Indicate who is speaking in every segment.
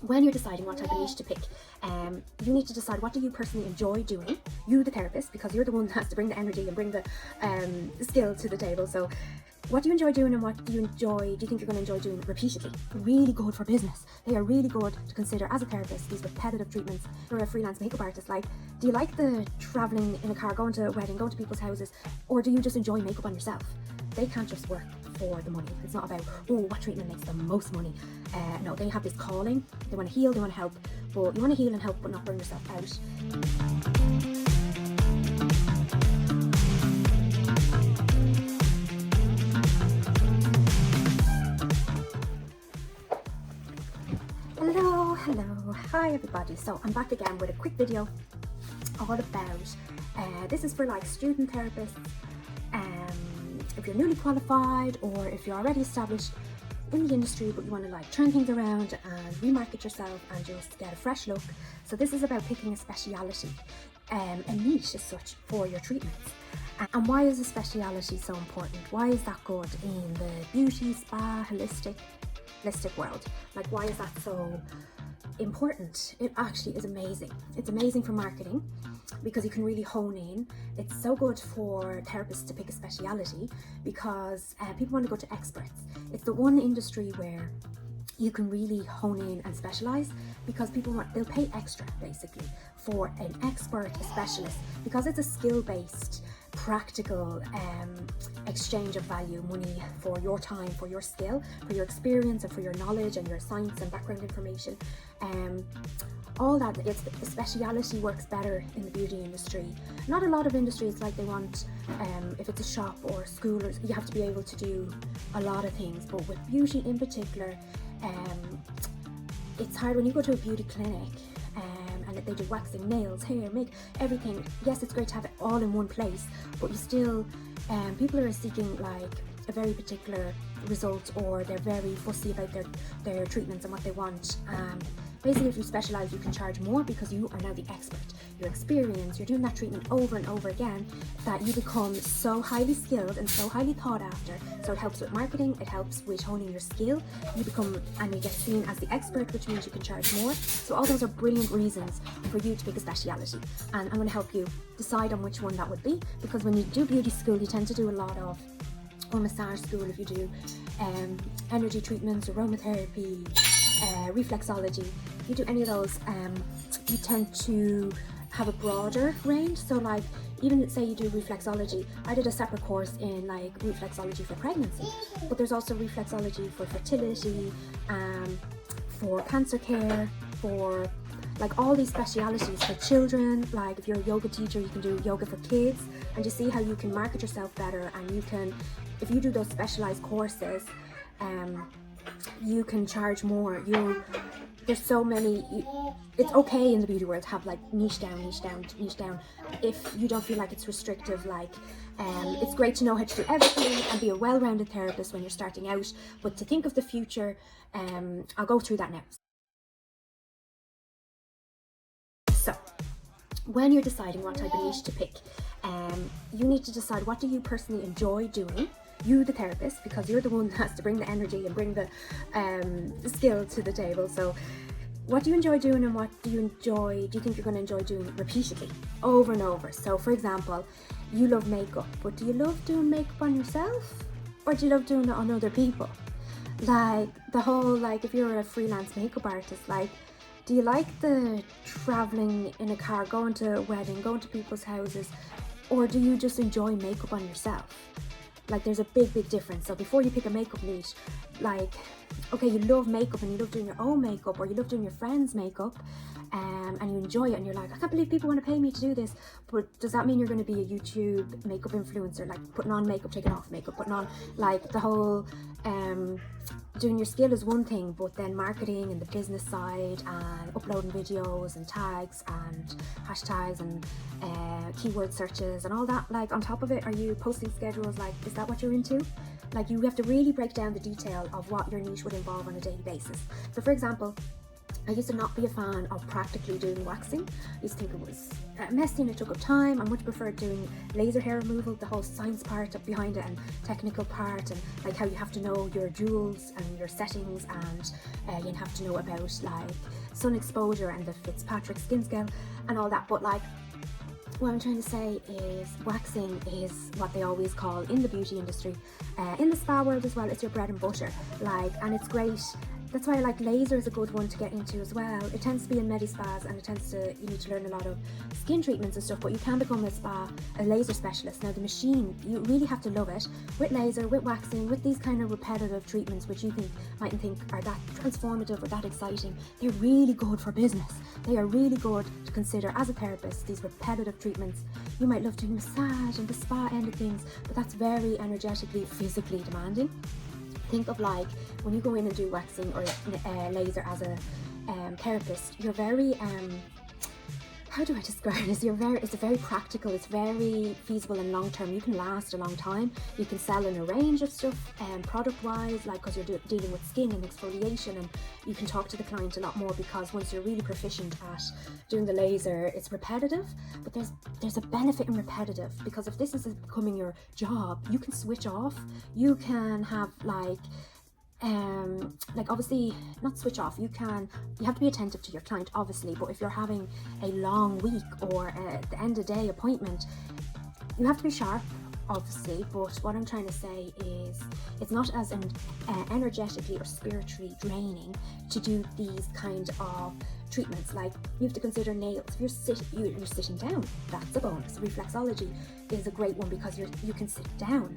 Speaker 1: when you're deciding what type of niche to pick, you need to decide what do you personally enjoy doing, you the therapist, because you're the one that has to bring the energy and bring the skill to the table. So what do you enjoy doing, and what do you think you're going to enjoy doing repeatedly? Really good for business. They are really good to consider as a therapist, these repetitive treatments. You're a freelance makeup artist, like, do you like the traveling in a car, going to a wedding, going to people's houses, or do you just enjoy makeup on yourself? They can't just work for the money. It's not about, oh, what treatment makes the most money. No, they have this calling. They want to heal, they want to help, but you want to heal and help, but not burn yourself out. Hello, hi everybody. So I'm back again with a quick video all about, this is for like student therapists, if you're newly qualified or if you're already established in the industry but you want to like turn things around and remarket yourself and just get a fresh look. So this is about picking a speciality, a niche as such, for your treatments. And why is a speciality so important? Why is that good in the beauty, spa, holistic world? Like, why is that so important? It actually is amazing. It's amazing for marketing because you can really hone in. It's so good for therapists to pick a speciality because people want to go to experts. It's the one industry where you can really hone in and specialize because they'll pay extra basically for an expert, a specialist, because it's a skill-based, practical exchange of value, money for your time, for your skill, for your experience, and for your knowledge and your science and background information. All that, the speciality works better in the beauty industry. Not a lot of industries, like, they want, if it's a shop or school, you have to be able to do a lot of things, but with beauty in particular, it's hard when you go to a beauty clinic and they do waxing, nails, hair, make everything. Yes, it's great to have it all in one place, but you still, people are seeking like a very particular result, or they're very fussy about their treatments and what they want. Basically, if you specialize, you can charge more because you are now the expert. Your experience, you're doing that treatment over and over again, that you become so highly skilled and so highly thought after. So it helps with marketing, it helps with honing your skill. You become, and you get seen as the expert, which means you can charge more. So all those are brilliant reasons for you to pick a speciality. And I'm going to help you decide on which one that would be, because when you do beauty school, you tend to do a lot of, or massage school, if you do energy treatments, aromatherapy, reflexology, if you do any of those, you tend to have a broader range. So like, even say you do reflexology, I did a separate course in like reflexology for pregnancy, but there's also reflexology for fertility, for cancer care, for like all these specialities for children. Like if you're a yoga teacher, you can do yoga for kids, and you see how you can market yourself better. And you can, if you do those specialized courses, you can charge more. There's so many. It's okay in the beauty world to have like niche down. If you don't feel like it's restrictive, like it's great to know how to do everything and be a well-rounded therapist when you're starting out. But to think of the future, I'll go through that now. So, when you're deciding what type of niche to pick, you need to decide what do you personally enjoy doing, you the therapist, because you're the one that has to bring the energy and bring the skill to the table. So what do you enjoy doing, and what do you think you're going to enjoy doing repeatedly, over and over? So for example, you love makeup, but do you love doing makeup on yourself, or do you love doing it on other people? Like the whole, like if you're a freelance makeup artist, like, do you like the traveling in a car, going to a wedding, going to people's houses, or do you just enjoy makeup on yourself? Like, there's a big difference. So before you pick a makeup niche, like, okay, you love makeup and you love doing your own makeup, or you love doing your friend's makeup, and you enjoy it, and you're like, I can't believe people want to pay me to do this. But does that mean you're going to be a YouTube makeup influencer, like putting on makeup, taking off makeup, putting on, like, the whole doing your skill is one thing, but then marketing and the business side and uploading videos and tags and hashtags and keyword searches and all that, like on top of it, are you posting schedules? Like, is that what you're into? Like, you have to really break down the detail of what your niche would involve on a daily basis. So for example, I used to not be a fan of practically doing waxing. I used to think it was messy and it took up time. I much preferred doing laser hair removal, the whole science part behind it and technical part, and like how you have to know your jewels and your settings, and you have to know about like sun exposure and the Fitzpatrick skin scale and all that. But like, what I'm trying to say is waxing is what they always call in the beauty industry, in the spa world as well, it's your bread and butter. Like, and it's great. That's why I like laser is a good one to get into as well. It tends to be in medi-spas, and it tends to, you need to learn a lot of skin treatments and stuff, but you can become a laser specialist. Now the machine, you really have to love it. With laser, with waxing, with these kind of repetitive treatments, which you mightn't think are that transformative or that exciting, they're really good for business. They are really good to consider as a therapist, these repetitive treatments. You might love doing massage and the spa end of things, but that's very energetically, physically demanding. Think of like when you go in and do waxing or laser as a therapist, you're very how do I describe this? It's very practical, it's very feasible and long term. You can last a long time. You can sell in a range of stuff product wise, like because you're dealing with skin and exfoliation, and you can talk to the client a lot more, because once you're really proficient at doing the laser, it's repetitive, but there's a benefit in repetitive, because if this is becoming your job, you can switch off. You can have like obviously not switch off, you have to be attentive to your client obviously, but if you're having a long week or the end of day appointment, you have to be sharp obviously. But what I'm trying to say is it's not as energetically or spiritually draining to do these kind of treatments. Like, you have to consider nails. If you're sitting down, that's a bonus. Reflexology is a great one because you can sit down.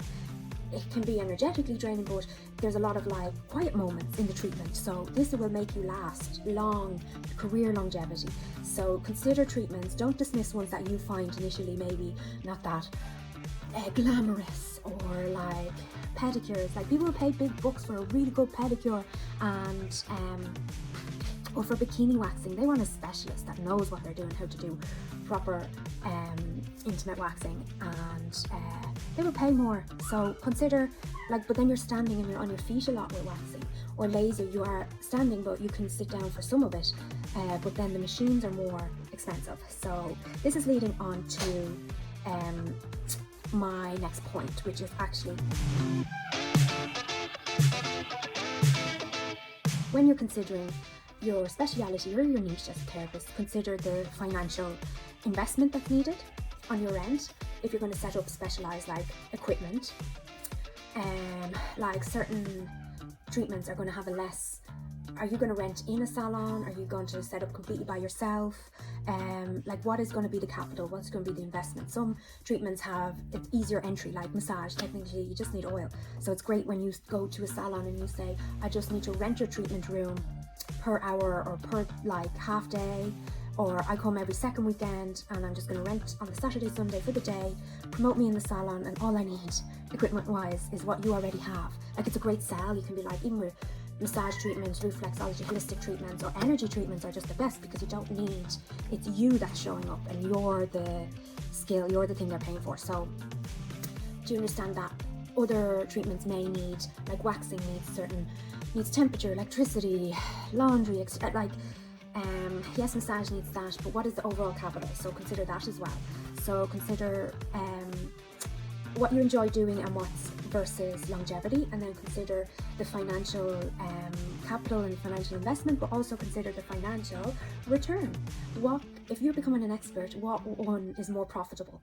Speaker 1: It can be energetically draining, but there's a lot of like quiet moments in the treatment, so this will make you last long, career longevity. So consider treatments, don't dismiss ones that you find initially maybe not that glamorous, or like pedicures. Like, people will pay big bucks for a really good pedicure, and or for bikini waxing, they want a specialist that knows what they're doing, how to do proper intimate waxing, and they will pay more. So consider, like, but then you're standing and you're on your feet a lot with waxing. Or laser, you are standing but you can sit down for some of it, but then the machines are more expensive. So this is leading on to my next point, which is actually, when you're considering your speciality or your niche as a therapist, consider the financial investment that's needed on your end. If you're going to set up specialized like equipment, like certain treatments are going to have a less, are you going to rent in a salon? Are you going to set up completely by yourself? Like, what is going to be the capital? What's going to be the investment? Some treatments have it's easier entry, like massage. Technically, you just need oil. So it's great when you go to a salon and you say, I just need to rent your treatment room per hour or per like half day, or I come every second weekend and I'm just going to rent on the Saturday, Sunday for the day, promote me in the salon, and all I need equipment wise is what you already have. Like, it's a great sell. You can be like, even with massage treatments, reflexology, holistic treatments, or energy treatments are just the best, because you don't need, it's you that's showing up and you're the skill, you're the thing they're paying for. So do you understand that other treatments may need, like waxing needs temperature, electricity, laundry, yes, massage needs that, but what is the overall capital? So consider that as well. So consider what you enjoy doing and what's versus longevity, and then consider the financial capital and financial investment, but also consider the financial return. What, if you're becoming an expert, what one is more profitable?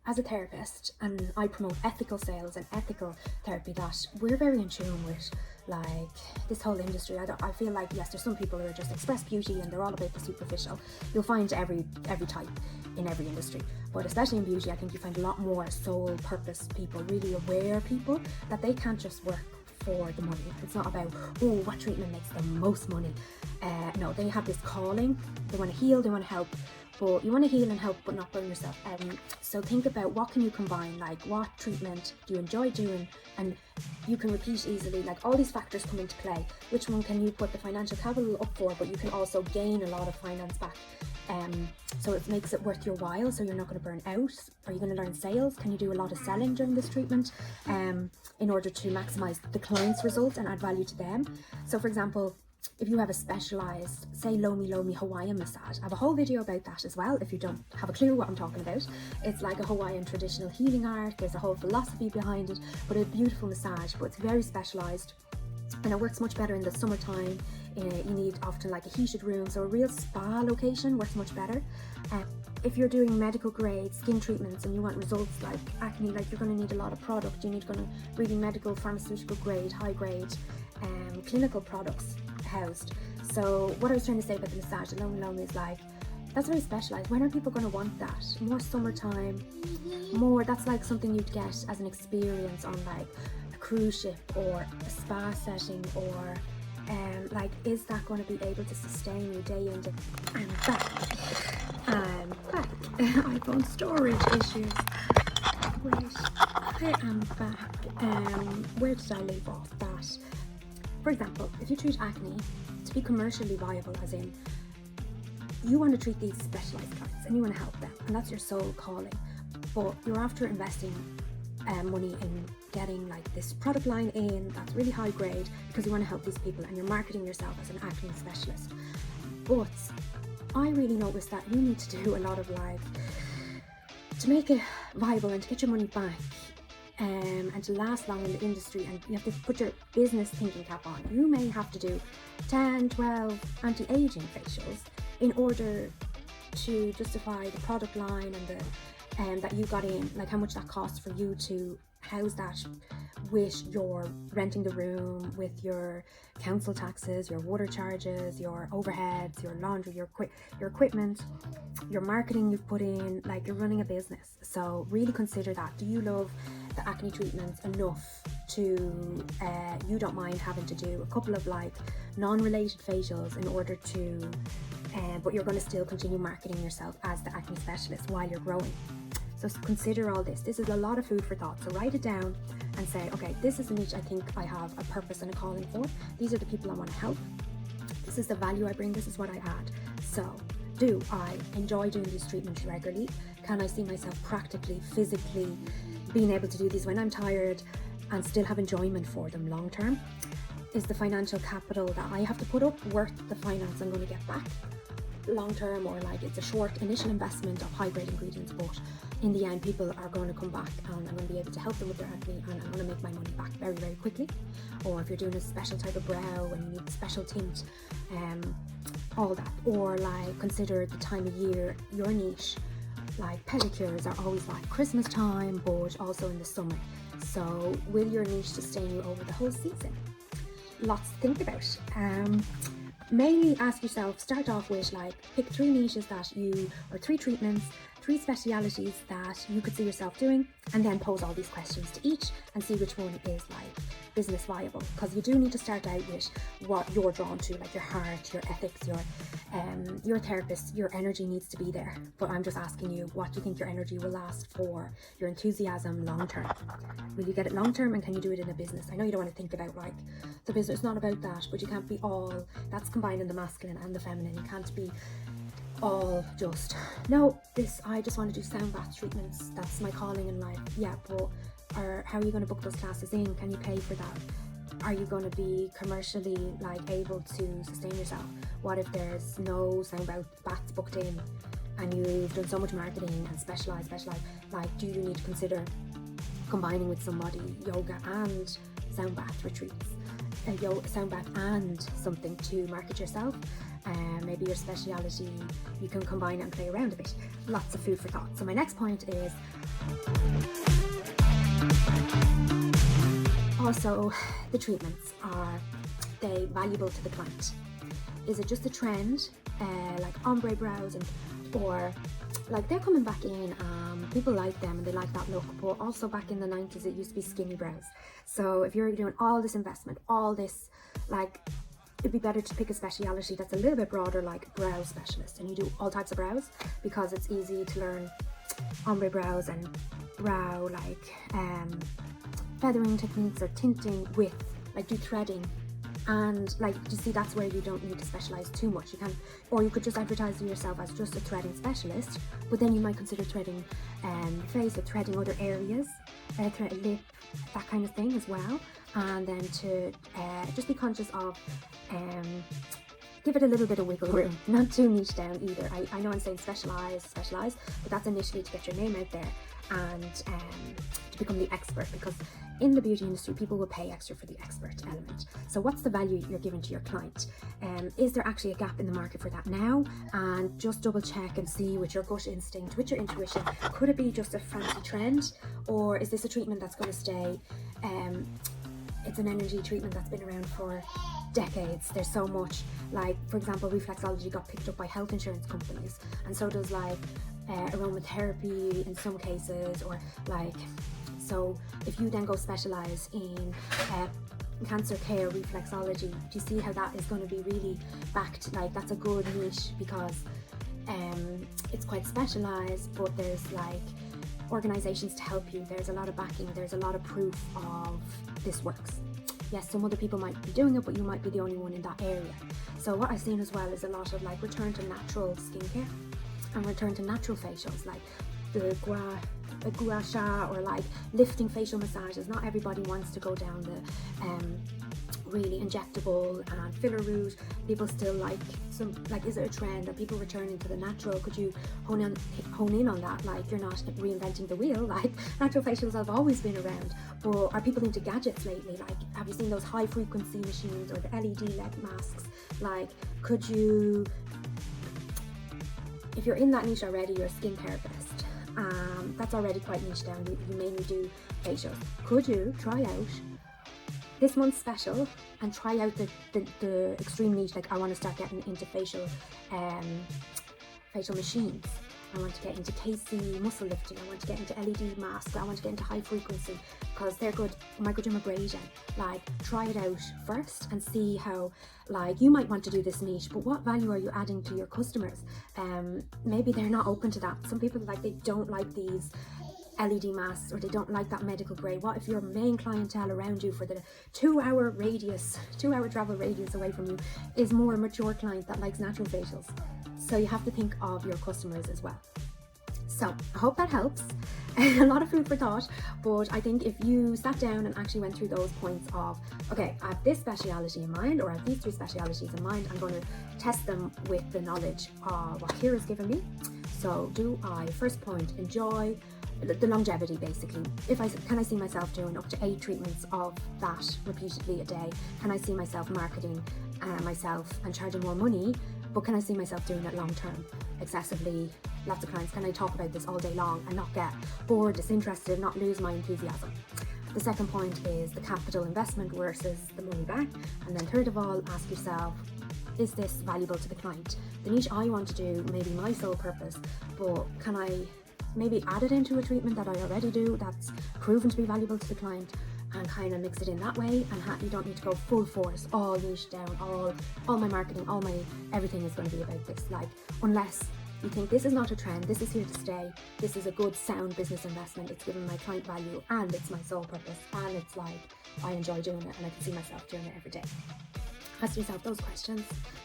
Speaker 1: As a therapist, and I promote ethical sales and ethical therapy, that we're very in tune with like this whole industry. I feel like, yes, there's some people who are just express beauty and they're all about the superficial. You'll find every type in every industry, but especially in beauty, I think you find a lot more soul purpose people, really aware people, that they can't just work for the money. It's not about, oh, what treatment makes the most money. No, they have this calling. They want to heal, they want to help, but you want to heal and help but not burn yourself. So think about what can you combine, like what treatment do you enjoy doing and you can repeat easily. Like, all these factors come into play. Which one can you put the financial capital up for, but you can also gain a lot of finance back, so it makes it worth your while, so you're not going to burn out. Are you going to learn sales? Can you do a lot of selling during this treatment in order to maximize the client's results and add value to them? So for example, if you have a specialized, say, Lomi Lomi Hawaiian massage, I have a whole video about that as well, if you don't have a clue what I'm talking about. It's like a Hawaiian traditional healing art. There's a whole philosophy behind it, but a beautiful massage, but it's very specialized, and it works much better in the summertime. You need often like a heated room, so a real spa location works much better. If you're doing medical grade skin treatments and you want results like acne, like you're going to need a lot of product. You need going to really medical, pharmaceutical grade, high grade, clinical products housed. So what I was trying to say about the massage, the Lomi Lomi, is like, that's very specialized. When are people going to want that? More summertime, more, that's like something you'd get as an experience on like a cruise ship or a spa setting, or like, is that going to be able to sustain you day in, day? I'm back. iPhone storage issues. Wait, I am back. Where did I leave off that? For example, if you treat acne, to be commercially viable, as in you want to treat these specialized clients and you want to help them, and that's your sole calling, but you're after investing money in getting like this product line in that's really high grade because you want to help these people, and you're marketing yourself as an acne specialist. But I really noticed that you need to do a lot of like, to make it viable and to get your money back, and to last long in the industry, and you have to put your business thinking cap on. You may have to do 10, 12 anti-aging facials in order to justify the product line and the that you got in, like how much that costs for you to house that, with your renting the room, with your council taxes, your water charges, your overheads, your laundry, your equipment, your marketing you've put in, like you're running a business. So really consider that. Do you love the acne treatments enough to you don't mind having to do a couple of like non-related facials in order to but you're going to still continue marketing yourself as the acne specialist while you're growing? So consider all this. This is a lot of food for thought. So write it down and say, okay, this is a niche I think I have a purpose and a calling for. These are the people I want to help. This is the value I bring. This is what I add. So do I enjoy doing these treatments regularly? Can I see myself practically, physically being able to do these when I'm tired and still have enjoyment for them long term? Is the financial capital that I have to put up worth the finance I'm going to get back long term, or like it's a short initial investment of high grade ingredients, but in the end people are going to come back and I'm going to be able to help them with their acne and I'm going to make my money back very, very quickly? Or if you're doing a special type of brow and you need special tint, all that. Or like consider the time of year, your niche, like pedicures are always like Christmas time, but also in the summer. So will your niche sustain you over the whole season? Lots to think about. Mainly ask yourself, start off with like, pick 3 niches that you, or 3 treatments, 3 specialities that you could see yourself doing, and then pose all these questions to each and see which one is like business viable. Because you do need to start out with what you're drawn to, like your heart, your ethics, your therapist, your energy needs to be there. But I'm just asking you, what do you think your energy will last for, your enthusiasm long term? Will you get it long term, and can you do it in a business? I know you don't want to think about like the business, it's not about that, but you can't be all, that's combining the masculine and the feminine. You can't be all just, no, this, I just want to do sound bath treatments, that's my calling in life. Yeah, but how are you going to book those classes in? Can you pay for that? Are you going to be commercially like able to sustain yourself? What if there's no sound baths booked in and you've done so much marketing and specialized, like do you need to consider combining with somebody yoga and sound bath retreats, sound bath and something to market yourself? Maybe your speciality, you can combine it and play around a bit. Lots of food for thought. So my next point is also, the treatments, are they valuable to the client? Is it just a trend, like ombre brows, or like they're coming back in, people like them and they like that look, but also back in the 90s it used to be skinny brows. So if you're doing all this investment, all this, like, it'd be better to pick a speciality that's a little bit broader, like brow specialist, and you do all types of brows, because it's easy to learn ombre brows and brow like feathering techniques or tinting with, like, do threading And like, you see, that's where you don't need to specialize too much. You can, or you could just advertise yourself as just a threading specialist, but then you might consider threading face or threading other areas, thread lip, that kind of thing as well. And then to just be conscious of give it a little bit of wiggle room, not too niche down either. I know I'm saying specialize, but that's initially to get your name out there and to become the expert, because in the beauty industry, people will pay extra for the expert element. So what's the value you're giving to your client? Is there actually a gap in the market for that now? And just double check and see with your gut instinct, with your intuition, could it be just a fancy trend, or is this a treatment that's going to stay? It's an energy treatment that's been around for decades. There's so much, like for example, reflexology got picked up by health insurance companies, and so does like aromatherapy in some cases, or like, so if you then go specialize in cancer care reflexology, do you see how that is going to be really backed? Like, that's a good niche, because it's quite specialized, but there's like organizations to help you. There's a lot of backing, there's a lot of proof of this works. Yes, some other people might be doing it, but you might be the only one in that area. So what I've seen as well is a lot of like return to natural skincare and return to natural facials, like the gua sha, or like lifting facial massages. Not everybody wants to go down the really injectable and filler route. People still like some, like, is it a trend? Are people returning to the natural? Could you hone in on that? Like, you're not reinventing the wheel. Like, natural facials have always been around, but are people into gadgets lately? Like, have you seen those high frequency machines or the LED masks? Like, could you, if you're in that niche already, you're a skin therapist, that's already quite niche down, you mainly do facials. Could you try out this month's special and try out the extreme niche? Like, I want to start getting into facial machines. I want to get into KC muscle lifting. I want to get into LED masks. I want to get into high frequency, because they're good. Microdermabrasion. Like, try it out first and see how, like, you might want to do this niche, but what value are you adding to your customers? Maybe they're not open to that. Some people, like, they don't like these LED masks, or they don't like that medical grade. What if your main clientele around you for the 2-hour travel radius away from you is more a mature client that likes natural facials? So you have to think of your customers as well. So I hope that helps. A lot of food for thought, but I think if you sat down and actually went through those points of, okay, I have this speciality in mind, or I have these 3 specialities in mind, I'm going to test them with the knowledge of what Kira has given me. So do I, first point, enjoy the longevity, basically. Can I see myself doing up to 8 treatments of that repeatedly a day? Can I see myself marketing myself and charging more money? But can I see myself doing it long term, excessively, lots of clients? Can I talk about this all day long and not get bored, disinterested, not lose my enthusiasm? The second point is the capital investment versus the money back. And then third of all, ask yourself, is this valuable to the client? The niche I want to do may be my sole purpose, but can I maybe add it into a treatment that I already do that's proven to be valuable to the client, and kind of mix it in that way? And you don't need to go full force, all niche down, all my marketing, all my everything is going to be about this. Like, unless you think this is not a trend, this is here to stay, this is a good sound business investment, it's giving my client value, and it's my sole purpose, and it's like I enjoy doing it and I can see myself doing it every day. Ask yourself those questions.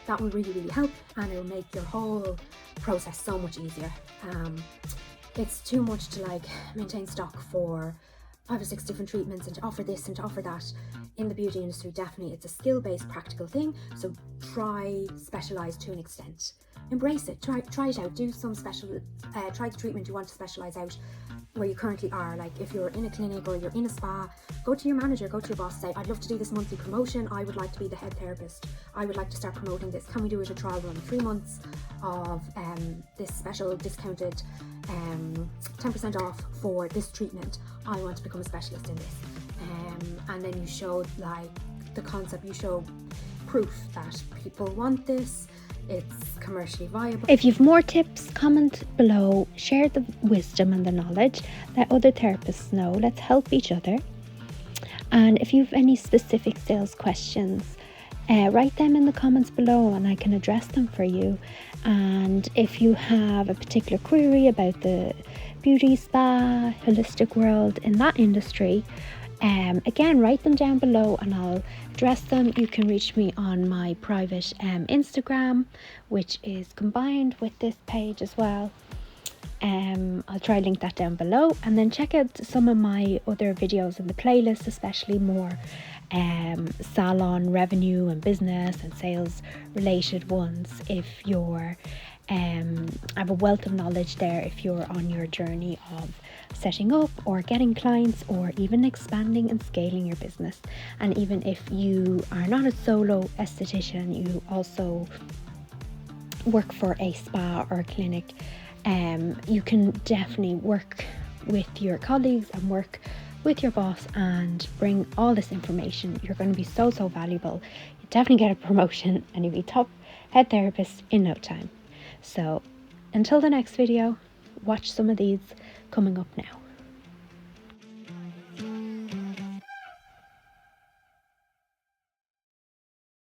Speaker 1: That will really, really help, and it will make your whole process so much easier. It's too much to like maintain stock for 5 or 6 different treatments and to offer this and to offer that. In the beauty industry, definitely it's a skill-based practical thing, so try specialize to an extent. Embrace it, try it out, do some special, try the treatment you want to specialize out where you currently are. Like, if you're in a clinic or you're in a spa, go to your manager, go to your boss, say, I'd love to do this monthly promotion, I would like to be the head therapist, I would like to start promoting this, can we do it a trial run, 3 months of this special discounted 10% off for this treatment, I want to become a specialist in this. And then you show like the concept, you show proof that people want this, it's commercially viable.
Speaker 2: If you've more tips, comment below, share the wisdom and the knowledge, let other therapists know, let's help each other. And if you've any specific sales questions, write them in the comments below and I can address them for you. And if you have a particular query about the beauty, spa, holistic world in that industry, Again, write them down below and I'll address them. You can reach me on my private Instagram, which is combined with this page as well. I'll try link that down below, and then check out some of my other videos in the playlist, especially more salon revenue and business and sales related ones if you're have a wealth of knowledge there if you're on your journey of setting up or getting clients or even expanding and scaling your business. And even if you are not a solo esthetician, you also work for a spa or a clinic, you can definitely work with your colleagues and work with your boss and bring all this information. You're going to be so valuable. You definitely get a promotion and you'll be top head therapist in no time. So until the next video, watch some of these coming up now.